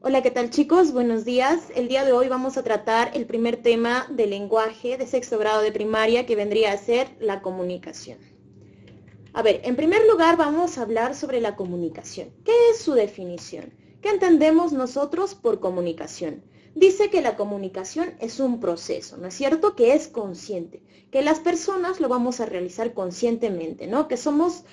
Hola, ¿qué tal chicos? Buenos días. El día de hoy vamos a tratar el primer tema del lenguaje de sexto grado de primaria que vendría a ser la comunicación. A ver, en primer lugar vamos a hablar sobre la comunicación. ¿Qué es su definición? ¿Qué entendemos nosotros por comunicación? Dice que la comunicación es un proceso, ¿no es cierto? Que es consciente, que las personas lo vamos a realizar conscientemente, ¿no? Que somos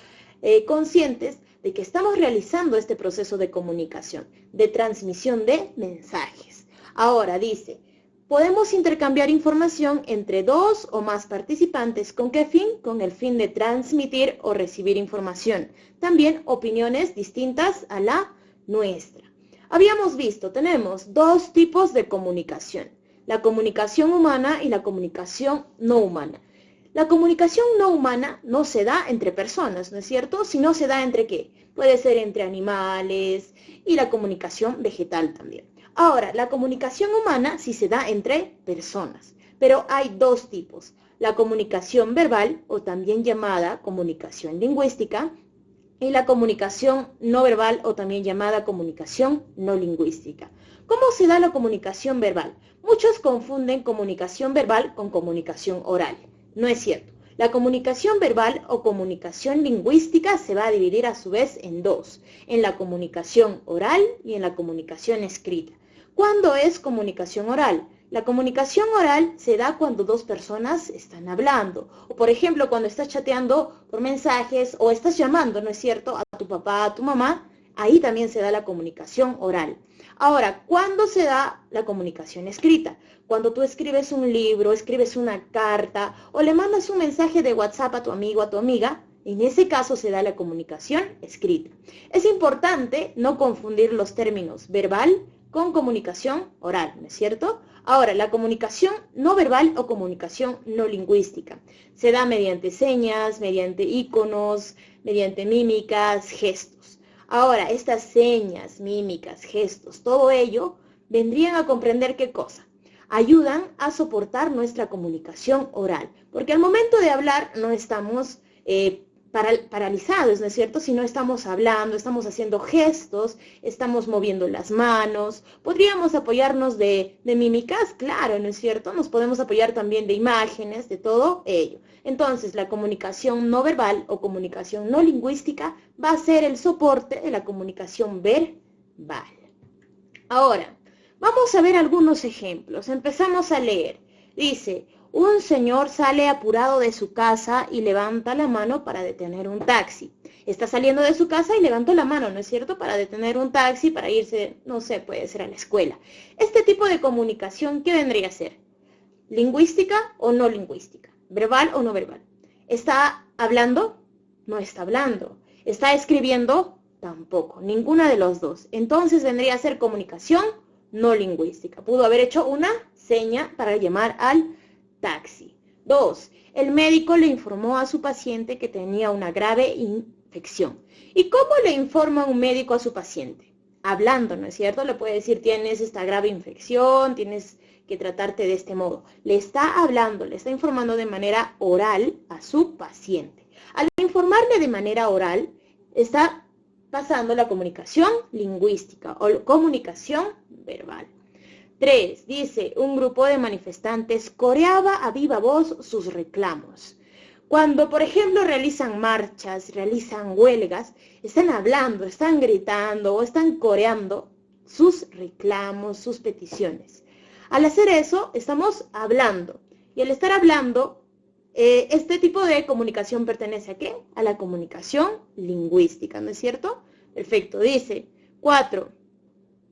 conscientes de que estamos realizando este proceso de comunicación, de transmisión de mensajes. Ahora dice, podemos intercambiar información entre dos o más participantes. ¿Con qué fin? Con el fin de transmitir o recibir información. También opiniones distintas a la nuestra. Habíamos visto, tenemos dos tipos de comunicación. La comunicación humana y la comunicación no humana. La comunicación no humana no se da entre personas, ¿no es cierto? Sino se da entre ¿qué? Puede ser entre animales y la comunicación vegetal también. Ahora, la comunicación humana sí se da entre personas, pero hay dos tipos. La comunicación verbal, o también llamada comunicación lingüística, y la comunicación no verbal, o también llamada comunicación no lingüística. ¿Cómo se da la comunicación verbal? Muchos confunden comunicación verbal con comunicación oral. No es cierto. La comunicación verbal o comunicación lingüística se va a dividir a su vez en dos, en la comunicación oral y en la comunicación escrita. ¿Cuándo es comunicación oral? La comunicación oral se da cuando dos personas están hablando, o por ejemplo cuando estás chateando por mensajes o estás llamando, ¿no es cierto?, a tu papá, a tu mamá, ahí también se da la comunicación oral. Ahora, ¿cuándo se da la comunicación escrita? Cuando tú escribes un libro, escribes una carta o le mandas un mensaje de WhatsApp a tu amigo, a tu amiga, en ese caso se da la comunicación escrita. Es importante no confundir los términos verbal con comunicación oral, ¿no es cierto? Ahora, la comunicación no verbal o comunicación no lingüística se da mediante señas, mediante iconos, mediante mímicas, gestos. Ahora, estas señas, mímicas, gestos, todo ello vendrían a comprender ¿qué cosa? Ayudan a soportar nuestra comunicación oral, porque al momento de hablar no estamos paralizados, ¿no es cierto? Si no estamos hablando, estamos haciendo gestos, estamos moviendo las manos, podríamos apoyarnos de mímicas, claro, ¿no es cierto? Nos podemos apoyar también de imágenes, de todo ello. Entonces, la comunicación no verbal o comunicación no lingüística va a ser el soporte de la comunicación verbal. Ahora, vamos a ver algunos ejemplos. Empezamos a leer. Dice, un señor sale apurado de su casa y levanta la mano para detener un taxi. Está saliendo de su casa y levantó la mano, ¿no es cierto?, para detener un taxi, para irse, no sé, puede ser a la escuela. Este tipo de comunicación, ¿qué vendría a ser? ¿Lingüística o no lingüística? ¿Verbal o no verbal? ¿Está hablando? No está hablando. ¿Está escribiendo? Tampoco. Ninguna de los dos. Entonces vendría a ser comunicación no lingüística. Pudo haber hecho una seña para llamar al taxi. 2. El médico le informó a su paciente que tenía una grave infección. ¿Y cómo le informa un médico a su paciente? Hablando, ¿no es cierto? Le puede decir, tienes esta grave infección, tienes que tratarte de este modo. Le está hablando, le está informando de manera oral a su paciente. Al informarle de manera oral, está pasando la comunicación lingüística o comunicación verbal. 3. Dice, un grupo de manifestantes coreaba a viva voz sus reclamos. Cuando, por ejemplo, realizan marchas, realizan huelgas, están hablando, están gritando o están coreando sus reclamos, sus peticiones. Al hacer eso, estamos hablando. Y al estar hablando, este tipo de comunicación pertenece ¿a qué? A la comunicación lingüística, ¿no es cierto? Perfecto, dice. 4.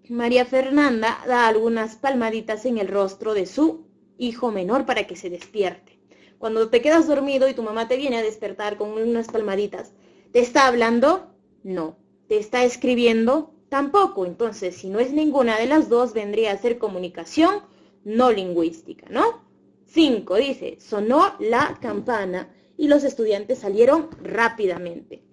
María Fernanda da algunas palmaditas en el rostro de su hijo menor para que se despierte. Cuando te quedas dormido y tu mamá te viene a despertar con unas palmaditas, ¿te está hablando? No. ¿Te está escribiendo? Tampoco. Entonces, si no es ninguna de las dos, vendría a ser comunicación no lingüística, ¿no? 5. Dice, sonó la campana y los estudiantes salieron rápidamente.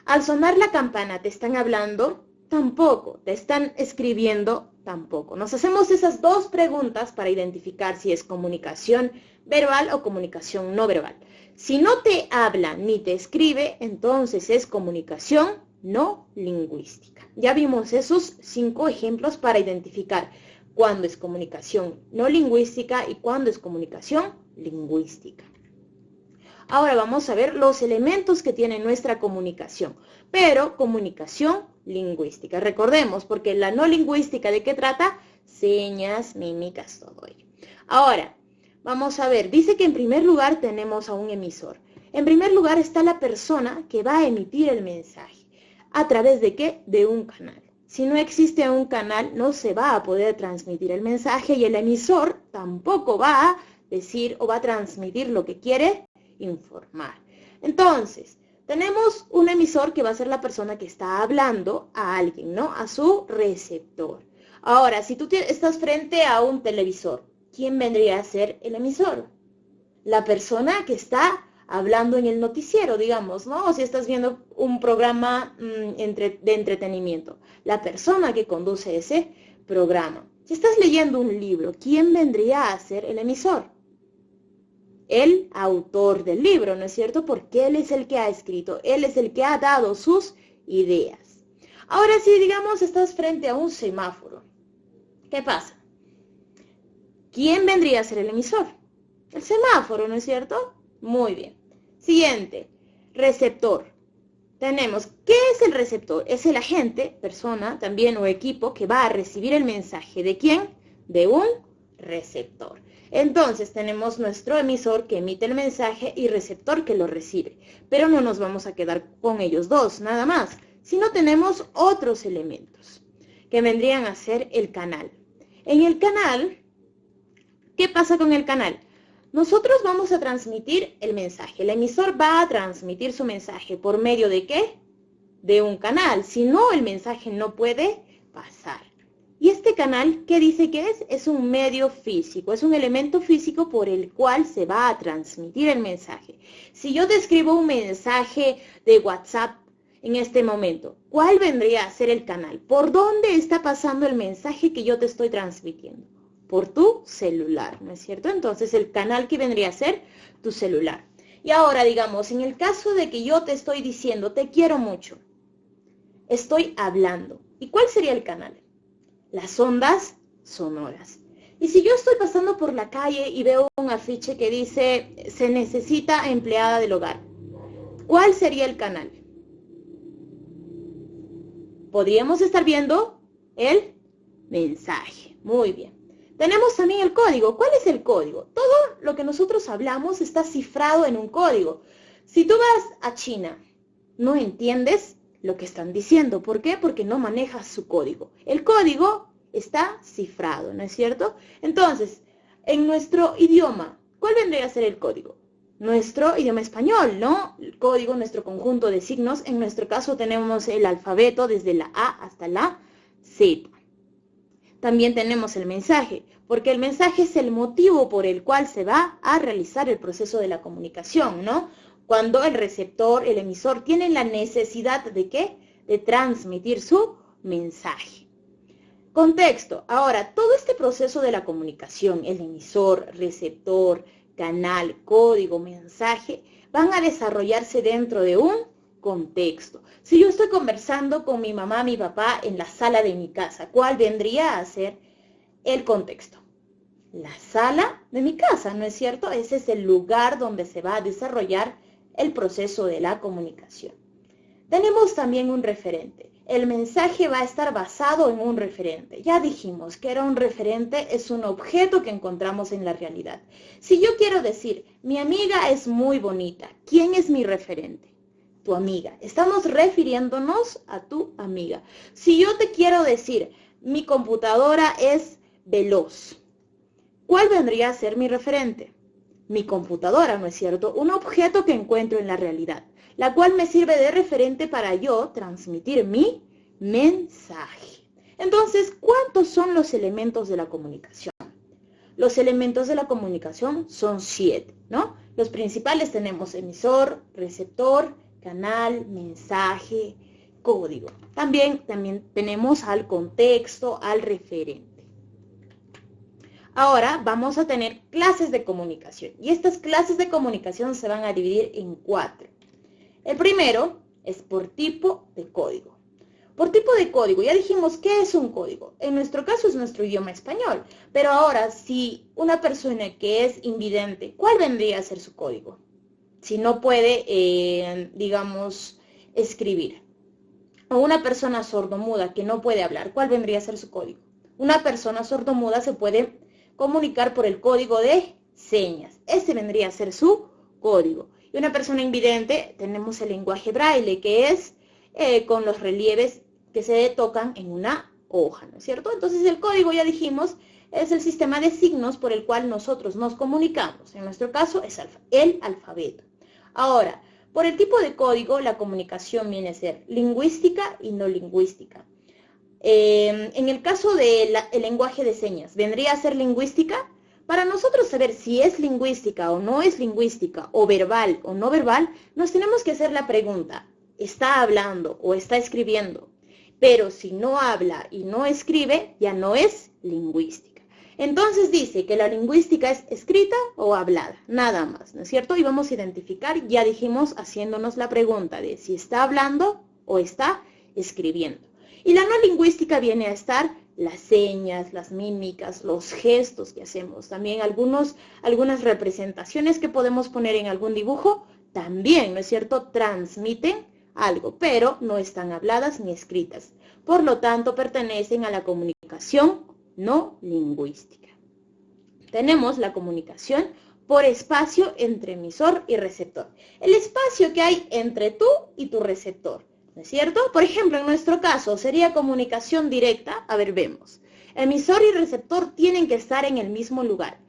Al sonar la campana, ¿te están hablando? Tampoco. ¿Te están escribiendo? Tampoco. Nos hacemos esas dos preguntas para identificar si es comunicación verbal o comunicación no verbal. Si no te habla ni te escribe, entonces es comunicación no lingüística. Ya vimos esos 5 ejemplos para identificar cuándo es comunicación no lingüística y cuándo es comunicación lingüística. Ahora vamos a ver los elementos que tiene nuestra comunicación, pero comunicación lingüística. Recordemos, porque la no lingüística, ¿de qué trata? Señas, mímicas, todo ello. Ahora, vamos a ver, dice que en primer lugar tenemos a un emisor. En primer lugar está la persona que va a emitir el mensaje. ¿A través de qué? De un canal. Si no existe un canal, no se va a poder transmitir el mensaje y el emisor tampoco va a decir o va a transmitir lo que quiere informar. Entonces, tenemos un emisor que va a ser la persona que está hablando a alguien, ¿no? A su receptor. Ahora, si tú estás frente a un televisor, ¿quién vendría a ser el emisor? La persona que está hablando en el noticiero, digamos, ¿no? O si estás viendo un programa de entretenimiento, la persona que conduce ese programa. Si estás leyendo un libro, ¿quién vendría a ser el emisor? El autor del libro, ¿no es cierto? Porque él es el que ha escrito, él es el que ha dado sus ideas. Ahora, si digamos estás frente a un semáforo, ¿qué pasa? ¿Quién vendría a ser el emisor? El semáforo, ¿no es cierto? Muy bien. Siguiente, receptor. Tenemos, ¿qué es el receptor? Es el agente, persona también o equipo que va a recibir el mensaje. ¿De quién? De un receptor. Entonces tenemos nuestro emisor que emite el mensaje y receptor que lo recibe. Pero no nos vamos a quedar con ellos dos, nada más, sino tenemos otros elementos que vendrían a ser el canal. En el canal, ¿qué pasa con el canal? Nosotros vamos a transmitir el mensaje. El emisor va a transmitir su mensaje. ¿Por medio de qué? De un canal. Si no, el mensaje no puede pasar. ¿Y este canal qué dice que es? Es un medio físico. Es un elemento físico por el cual se va a transmitir el mensaje. Si yo te escribo un mensaje de WhatsApp en este momento, ¿cuál vendría a ser el canal? ¿Por dónde está pasando el mensaje que yo te estoy transmitiendo? Por tu celular, ¿no es cierto? Entonces el canal que vendría a ser tu celular. Y ahora digamos, en el caso de que yo te estoy diciendo, te quiero mucho, estoy hablando. ¿Y cuál sería el canal? Las ondas sonoras. Y si yo estoy pasando por la calle y veo un afiche que dice, se necesita empleada del hogar, ¿cuál sería el canal? Podríamos estar viendo el mensaje. Muy bien. Tenemos también el código. ¿Cuál es el código? Todo lo que nosotros hablamos está cifrado en un código. Si tú vas a China, no entiendes lo que están diciendo. ¿Por qué? Porque no manejas su código. El código está cifrado, ¿no es cierto? Entonces, en nuestro idioma, ¿cuál vendría a ser el código? Nuestro idioma español, ¿no? El código, nuestro conjunto de signos. En nuestro caso tenemos el alfabeto desde la A hasta la Z. También tenemos el mensaje, porque el mensaje es el motivo por el cual se va a realizar el proceso de la comunicación, ¿no? Cuando el receptor, el emisor, tiene la necesidad de ¿qué? De transmitir su mensaje. Contexto. Ahora, todo este proceso de la comunicación, el emisor, receptor, canal, código, mensaje, van a desarrollarse dentro de un contexto. Si yo estoy conversando con mi mamá, mi papá en la sala de mi casa, ¿cuál vendría a ser el contexto? La sala de mi casa, ¿no es cierto? Ese es el lugar donde se va a desarrollar el proceso de la comunicación. Tenemos también un referente. El mensaje va a estar basado en un referente. Ya dijimos que era un referente, es un objeto que encontramos en la realidad. Si yo quiero decir, mi amiga es muy bonita, ¿quién es mi referente? Tu amiga. Estamos refiriéndonos a tu amiga. Si yo te quiero decir, mi computadora es veloz, ¿cuál vendría a ser mi referente? Mi computadora, ¿no es cierto? Un objeto que encuentro en la realidad, la cual me sirve de referente para yo transmitir mi mensaje. Entonces, ¿cuántos son los elementos de la comunicación? Los elementos de la comunicación son 7, ¿no? Los principales tenemos emisor, receptor, canal, mensaje, código. También tenemos al contexto, al referente. Ahora vamos a tener clases de comunicación. Y estas clases de comunicación se van a dividir en 4. El primero Es por tipo de código. Por tipo de código, ya dijimos qué es un código. En nuestro caso es nuestro idioma español. Pero ahora, si una persona que es invidente, ¿cuál vendría a ser su código? Si no puede, digamos, escribir. O una persona sordomuda que no puede hablar, ¿cuál vendría a ser su código? Una persona sordomuda se puede comunicar por el código de señas. Ese vendría a ser su código. Y una persona invidente, tenemos el lenguaje braille, que es con los relieves que se tocan en una hoja, ¿no es cierto? Entonces el código, ya dijimos, es el sistema de signos por el cual nosotros nos comunicamos. En nuestro caso es el alfabeto. Ahora, por el tipo de código, la comunicación viene a ser lingüística y no lingüística. En el caso del lenguaje de señas, ¿vendría a ser lingüística? Para nosotros saber si es lingüística o no es lingüística, o verbal o no verbal, nos tenemos que hacer la pregunta, ¿está hablando o está escribiendo? Pero si no habla y no escribe, ya no es lingüística. Entonces dice que la lingüística es escrita o hablada, nada más, ¿no es cierto? Y vamos a identificar, ya dijimos, haciéndonos la pregunta de si está hablando o está escribiendo. Y la no lingüística viene a estar las señas, las mímicas, los gestos que hacemos. También algunas representaciones que podemos poner en algún dibujo, también, ¿no es cierto?, transmiten algo, pero no están habladas ni escritas. Por lo tanto, pertenecen a la comunicación no lingüística. Tenemos la comunicación por espacio entre emisor y receptor. El espacio que hay entre tú y tu receptor, ¿no es cierto? Por ejemplo, en nuestro caso sería comunicación directa. A ver, vemos. Emisor y receptor tienen que estar en el mismo lugar.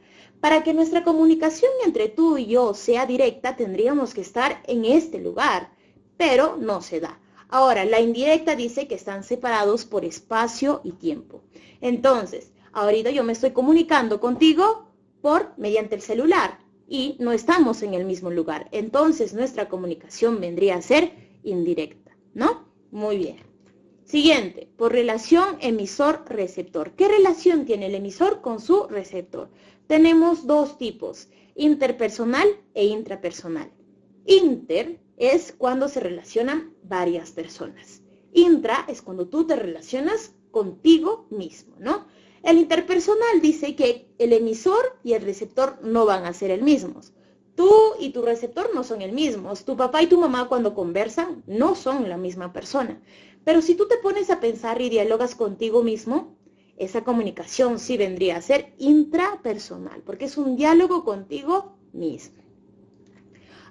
Para que nuestra comunicación entre tú y yo sea directa, tendríamos que estar en este lugar, pero no se da. Ahora, la indirecta dice que están separados por espacio y tiempo. Entonces, ahorita yo me estoy comunicando contigo mediante el celular y no estamos en el mismo lugar. Entonces, nuestra comunicación vendría a ser indirecta, ¿no? Muy bien. Siguiente, por relación emisor-receptor. ¿Qué relación tiene el emisor con su receptor? Tenemos dos tipos, interpersonal e intrapersonal. Inter es cuando se relacionan varias personas. Intra es cuando tú te relacionas contigo mismo, ¿no? El interpersonal dice que el emisor y el receptor no van a ser el mismos. Tú y tu receptor no son el mismo. Tu papá y tu mamá cuando conversan no son la misma persona. Pero si tú te pones a pensar y dialogas contigo mismo, esa comunicación sí vendría a ser intrapersonal, porque es un diálogo contigo mismo.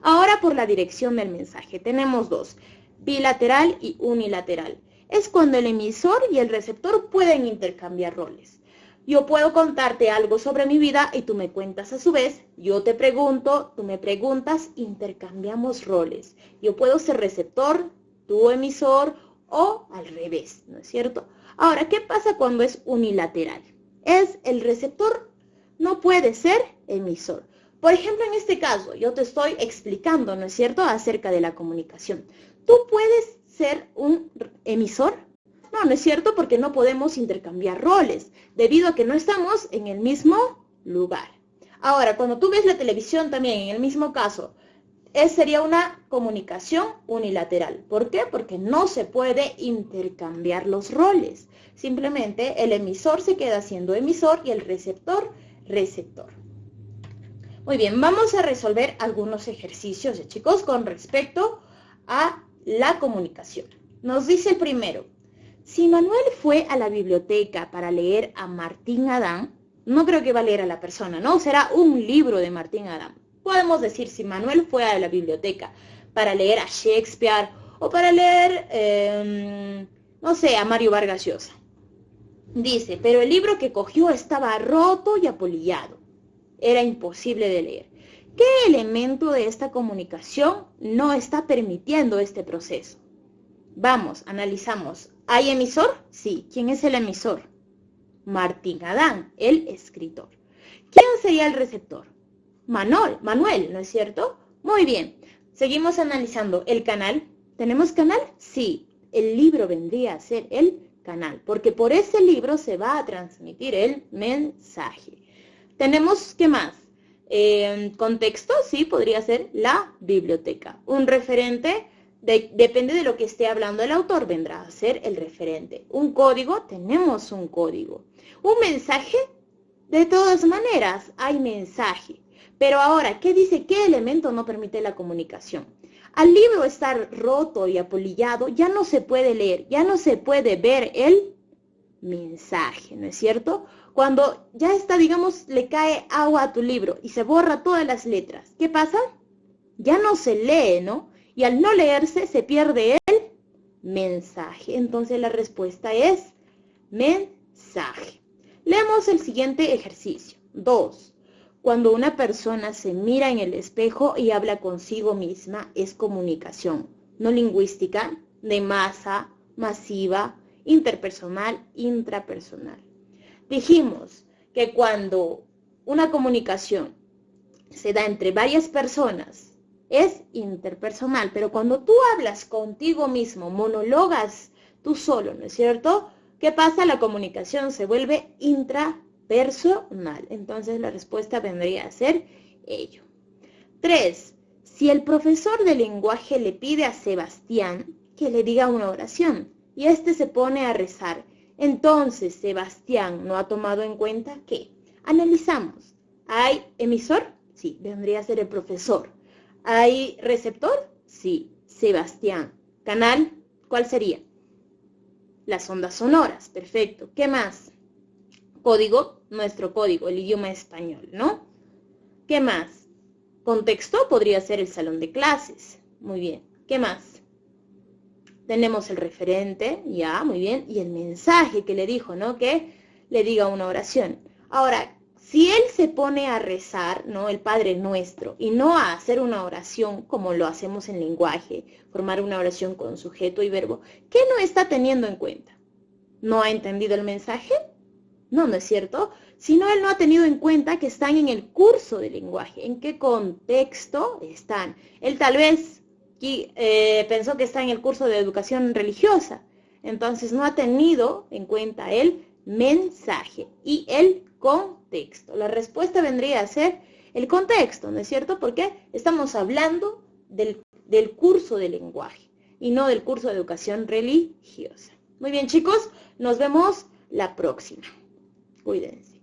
Ahora por la dirección del mensaje. Tenemos dos, bilateral y unilateral. Es cuando el emisor y el receptor pueden intercambiar roles. Yo puedo contarte algo sobre mi vida y tú me cuentas a su vez. Yo te pregunto, tú me preguntas, intercambiamos roles. Yo puedo ser receptor, tú emisor o al revés, ¿no es cierto? Ahora, ¿qué pasa cuando es unilateral? Es el receptor no puede ser emisor. Por ejemplo, en este caso, yo te estoy explicando, ¿no es cierto?, acerca de la comunicación. ¿Tú puedes ser un emisor? No, no es cierto, porque no podemos intercambiar roles, debido a que no estamos en el mismo lugar. Ahora, cuando tú ves la televisión también, en el mismo caso, sería una comunicación unilateral. ¿Por qué? Porque no se puede intercambiar los roles. Simplemente el emisor se queda siendo emisor y el receptor, receptor. Muy bien, vamos a resolver algunos ejercicios, chicos, con respecto a la comunicación. Nos dice el primero, si Manuel fue a la biblioteca para leer a Martín Adán, no creo que va a leer a la persona, ¿no? Será un libro de Martín Adán. Podemos decir, si Manuel fue a la biblioteca para leer a Shakespeare o para leer, no sé, a Mario Vargas Llosa. Dice, pero el libro que cogió estaba roto y apolillado. Era imposible de leer. ¿Qué elemento de esta comunicación no está permitiendo este proceso? Vamos, analizamos. ¿Hay emisor? Sí. ¿Quién es el emisor? Martín Adán, el escritor. ¿Quién sería el receptor? Manuel, ¿no es cierto? Muy bien. Seguimos analizando. ¿El canal? ¿Tenemos canal? Sí. El libro vendría a ser el canal, porque por ese libro se va a transmitir el mensaje. ¿Tenemos qué más? Contexto, sí, podría ser la biblioteca. Un referente, Depende de lo que esté hablando el autor, vendrá a ser el referente. Un código, tenemos un código. Un mensaje, de todas maneras, hay mensaje. Pero ahora, ¿qué dice? ¿Qué elemento no permite la comunicación? Al libro estar roto y apolillado, ya no se puede leer, ya no se puede ver el mensaje, ¿no es cierto? Cuando ya está, digamos, le cae agua a tu libro y se borra todas las letras, ¿qué pasa? Ya no se lee, ¿no? Y al no leerse se pierde el mensaje. Entonces la respuesta es mensaje. Leemos el siguiente ejercicio. 2. Cuando una persona se mira en el espejo y habla consigo misma, es comunicación no lingüística, de masa, masiva, interpersonal, intrapersonal. Dijimos que cuando una comunicación se da entre varias personas, es interpersonal, pero cuando tú hablas contigo mismo, monologas tú solo, ¿no es cierto? ¿Qué pasa? La comunicación se vuelve intrapersonal. Entonces la respuesta vendría a ser ello. 3. Si el profesor de lenguaje le pide a Sebastián que le diga una oración y éste se pone a rezar, entonces Sebastián no ha tomado en cuenta ¿qué? Analizamos. ¿Hay emisor? Sí, vendría a ser el profesor. ¿Hay receptor? Sí, Sebastián. ¿Canal? ¿Cuál sería? Las ondas sonoras, perfecto. ¿Qué más? Código, nuestro código, el idioma español, ¿no? ¿Qué más? Contexto podría ser el salón de clases. Muy bien. ¿Qué más? Tenemos el referente, ya, muy bien, y el mensaje que le dijo, ¿no? Que le diga una oración. Ahora, si él se pone a rezar, ¿no? El Padre Nuestro, y no a hacer una oración como lo hacemos en lenguaje, formar una oración con sujeto y verbo, ¿qué no está teniendo en cuenta? ¿No ha entendido el mensaje? No, no es cierto. Sino él no ha tenido en cuenta que están en el curso de lenguaje. ¿En qué contexto están? Él tal vez pensó que está en el curso de educación religiosa. Entonces no ha tenido en cuenta el mensaje y el contexto. La respuesta vendría a ser el contexto, ¿no es cierto? Porque estamos hablando del curso de lenguaje y no del curso de educación religiosa. Muy bien, chicos, nos vemos la próxima. Cuídense.